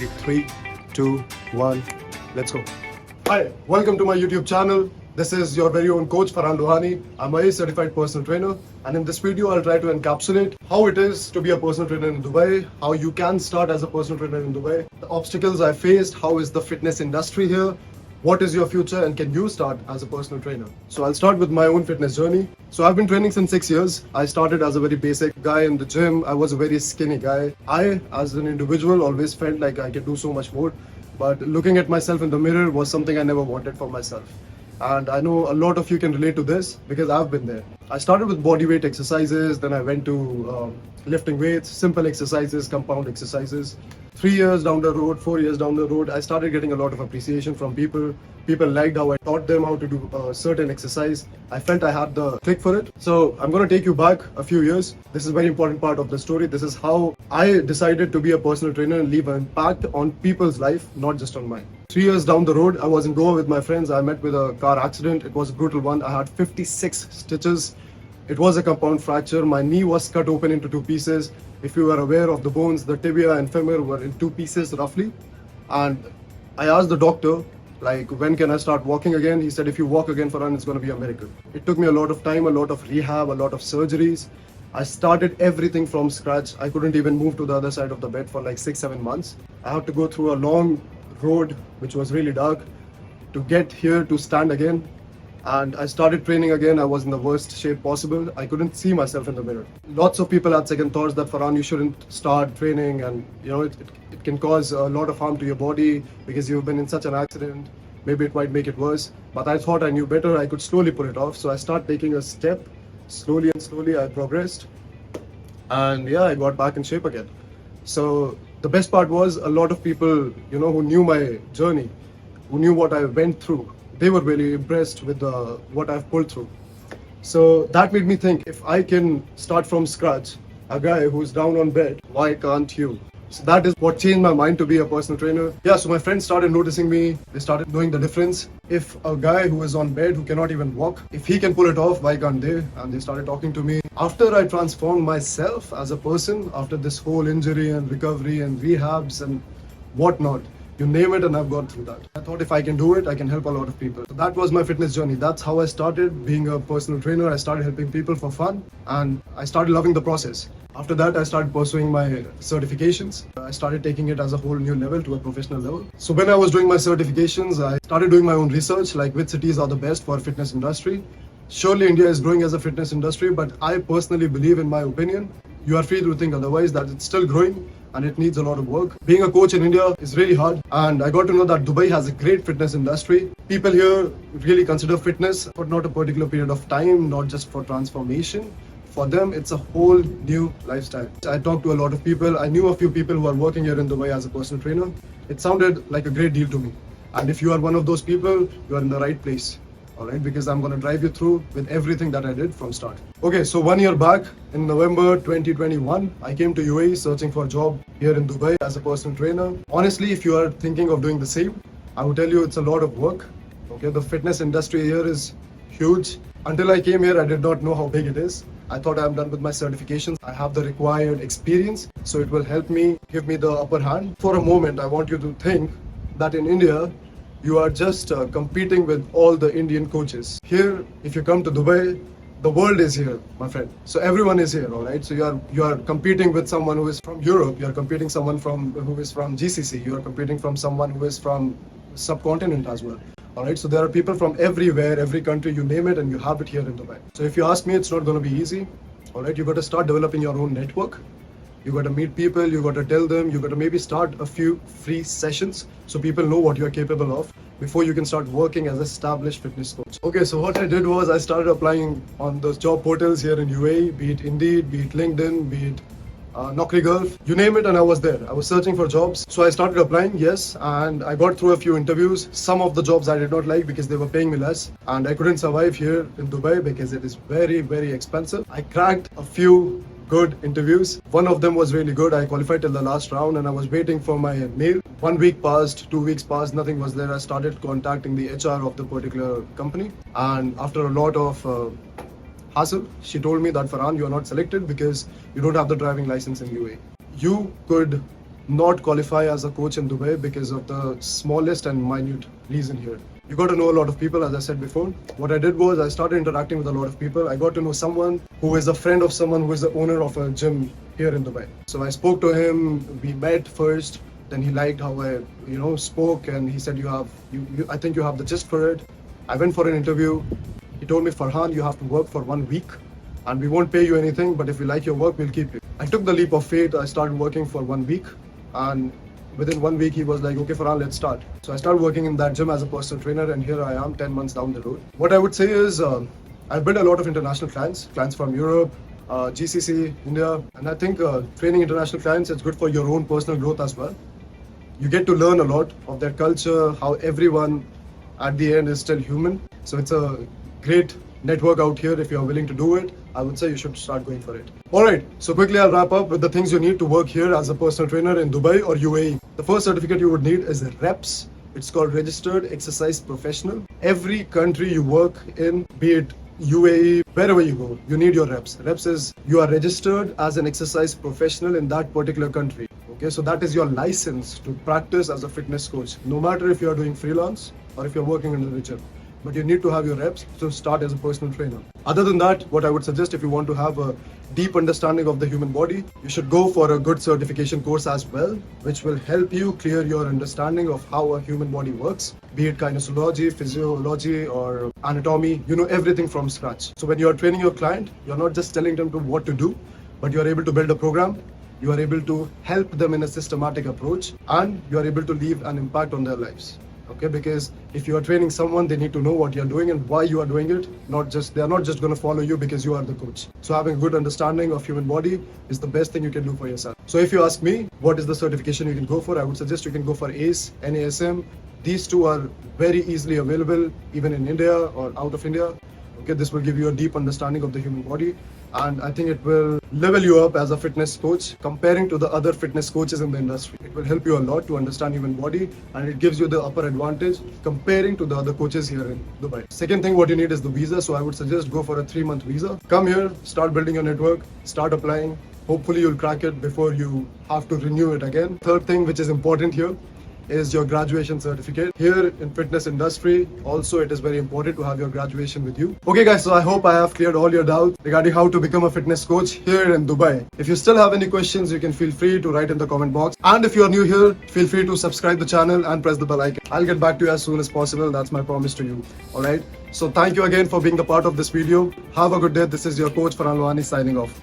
ready? 3, 2, 1, let's go. Hi, welcome to my YouTube channel. This is your very own coach Farhan Lohani. I'm a certified personal trainer, and in this video I'll try to encapsulate how it is to be a personal trainer in Dubai, how you can start as a personal trainer in Dubai, the obstacles I faced, how is the fitness industry here, what is your future, and can you start as a personal trainer. So I'll start with my own fitness journey. So I've been training since 6 years. I started as a very basic guy in the gym. I was a very skinny guy. I, as an individual, always felt like I could do so much more. But looking at myself in the mirror was something I never wanted for myself. And I know a lot of you can relate to this because I've been there. I started with body weight exercises, then I went to lifting weights, simple exercises, compound exercises. 3 years down the road, 4 years down the road, I started getting a lot of appreciation from people. People liked how I taught them how to do a certain exercise. I felt I had the trick for it. So I'm going to take you back a few years. This is a very important part of the story. This is how I decided to be a personal trainer and leave an impact on people's life, not just on mine. 3 years down the road, I was in Goa with my friends. I met with a car accident. It was a brutal one. I had 56 stitches. It was a compound fracture. My knee was cut open into 2 pieces. If you are aware of the bones, the tibia and femur were in 2 pieces roughly. And I asked the doctor, like, when can I start walking again? He said, if you walk again, Farhan, it's going to be a miracle. It took me a lot of time, a lot of rehab, a lot of surgeries. I started everything from scratch. I couldn't even move to the other side of the bed for like 6-7 months. I had to go through a long road, which was really dark, to get here to stand again. And I started training again. I was in the worst shape possible. I couldn't see myself in the mirror. Lots of people had second thoughts that, Farhan, you shouldn't start training, and it can cause a lot of harm to your body because you've been in such an accident. Maybe it might make it worse. But I thought I knew better. I could slowly put it off. So I started taking a step. Slowly and slowly I progressed. And yeah, I got back in shape again. So the best part was a lot of people, who knew my journey, who knew what I went through, they were really impressed with what I've pulled through. So that made me think, if I can start from scratch, a guy who's down on bed, why can't you? So that is what changed my mind to be a personal trainer. Yeah, so my friends started noticing me. They started knowing the difference. If a guy who is on bed, who cannot even walk, if he can pull it off, why can't they? And they started talking to me. After I transformed myself as a person, after this whole injury and recovery and rehabs and whatnot, you name it, and I've gone through that. I thought if I can do it, I can help a lot of people. So that was my fitness journey. That's how I started being a personal trainer. I started helping people for fun, and I started loving the process. After that, I started pursuing my certifications. I started taking it as a whole new level, to a professional level. So when I was doing my certifications, I started doing my own research, like which cities are the best for fitness industry. Surely India is growing as a fitness industry, but I personally believe, in my opinion, you are free to think otherwise, that it's still growing and it needs a lot of work. Being a coach in India is really hard, and I got to know that Dubai has a great fitness industry. People here really consider fitness for not a particular period of time, not just for transformation. For them, it's a whole new lifestyle. I talked to a lot of people. I knew a few people who are working here in Dubai as a personal trainer. It sounded like a great deal to me. And if you are one of those people, you are in the right place. Alright, because I'm going to drive you through with everything that I did from start. Okay, so 1 year back in November 2021, I came to UAE searching for a job here in Dubai as a personal trainer. Honestly, if you are thinking of doing the same, I would tell you it's a lot of work. Okay, the fitness industry here is huge. Until I came here, I did not know how big it is. I thought I'm done with my certifications. I have the required experience, so it will help me, give me the upper hand. For a moment, I want you to think that in India, you are just competing with all the Indian coaches. Here, if you come to Dubai, the world is here, my friend. So everyone is here, all right? So you are competing with someone who is from Europe. You are competing someone who is from GCC. You are competing from someone who is from subcontinent as well. All right, so there are people from everywhere, every country, you name it, and you have it here in Dubai. So if you ask me, it's not going to be easy. All right, you got to start developing your own network. You got to meet people, you got to tell them, you got to maybe start a few free sessions so people know what you're capable of before you can start working as an established fitness coach. Okay, so what I did was I started applying on those job portals here in UAE, be it Indeed, be it LinkedIn, be it Naukri Gulf, you name it, and I was there. I was searching for jobs. So I started applying, yes, and I got through a few interviews. Some of the jobs I did not like because they were paying me less, and I couldn't survive here in Dubai because it is very, very expensive. I cracked a few good interviews. One of them was really good. I qualified till the last round, and I was waiting for my mail. 1 week passed, 2 weeks passed, nothing was there. I started contacting the HR of the particular company, and after a lot of hassle, she told me that, Farhan, you are not selected because you don't have the driving license in UAE. You could not qualify as a coach in Dubai because of the smallest and minute reason here. You got to know a lot of people, as I said before. What I did was I started interacting with a lot of people. I got to know someone who is a friend of someone who is the owner of a gym here in Dubai. So I spoke to him, we met first, then he liked how I, spoke, and he said, I think you have the gist for it. I went for an interview. He told me, Farhan, you have to work for 1 week and we won't pay you anything, but if we like your work, we'll keep you. I took the leap of faith. I started working for 1 week, and within 1 week he was like, okay Farhan, let's start. So I started working in that gym as a personal trainer, and here I am 10 months down the road. What I would say is I've built a lot of international clients from Europe, GCC, India, and I think training international clients is good for your own personal growth as well. You get to learn a lot of their culture, how everyone at the end is still human. So it's a great network out here. If you're willing to do it, I would say you should start going for it. Alright, so quickly I'll wrap up with the things you need to work here as a personal trainer in Dubai or UAE. The first certificate you would need is REPS. It's called Registered Exercise Professional. Every country you work in, be it UAE, wherever you go, you need your REPS. REPS is you are registered as an exercise professional in that particular country. Okay, so that is your license to practice as a fitness coach, no matter if you are doing freelance or if you're working in the gym. But you need to have your reps to start as a personal trainer. Other than that, what I would suggest, if you want to have a deep understanding of the human body, you should go for a good certification course as well, which will help you clear your understanding of how a human body works, be it kinesiology, physiology, or anatomy. You know everything from scratch. So when you are training your client, you're not just telling them to what to do, but you are able to build a program. You are able to help them in a systematic approach, and you are able to leave an impact on their lives. Okay, because if you are training someone, they need to know what you're doing and why you are doing it. They are not just going to follow you because you are the coach. So having a good understanding of human body is the best thing you can do for yourself. So if you ask me, what is the certification you can go for? I would suggest you can go for ACE, NASM. These two are very easily available, even in India or out of India. Okay, this will give you a deep understanding of the human body, and I think it will level you up as a fitness coach comparing to the other fitness coaches in the industry. It will help you a lot to understand human body, and it gives you the upper advantage comparing to the other coaches here in Dubai. Second thing what you need is the visa. So I would suggest go for a 3-month visa. Come here, start building your network, start applying. Hopefully you'll crack it before you have to renew it again. Third thing which is important here is your graduation certificate. Here in fitness industry, also it is very important to have your graduation with you. Okay guys, so I hope I have cleared all your doubts regarding how to become a fitness coach here in Dubai. If you still have any questions, you can feel free to write in the comment box. And if you are new here, feel free to subscribe the channel and press the bell icon. I'll get back to you as soon as possible. That's my promise to you. Alright, so thank you again for being the part of this video. Have a good day. This is your coach Farhan Lohani signing off.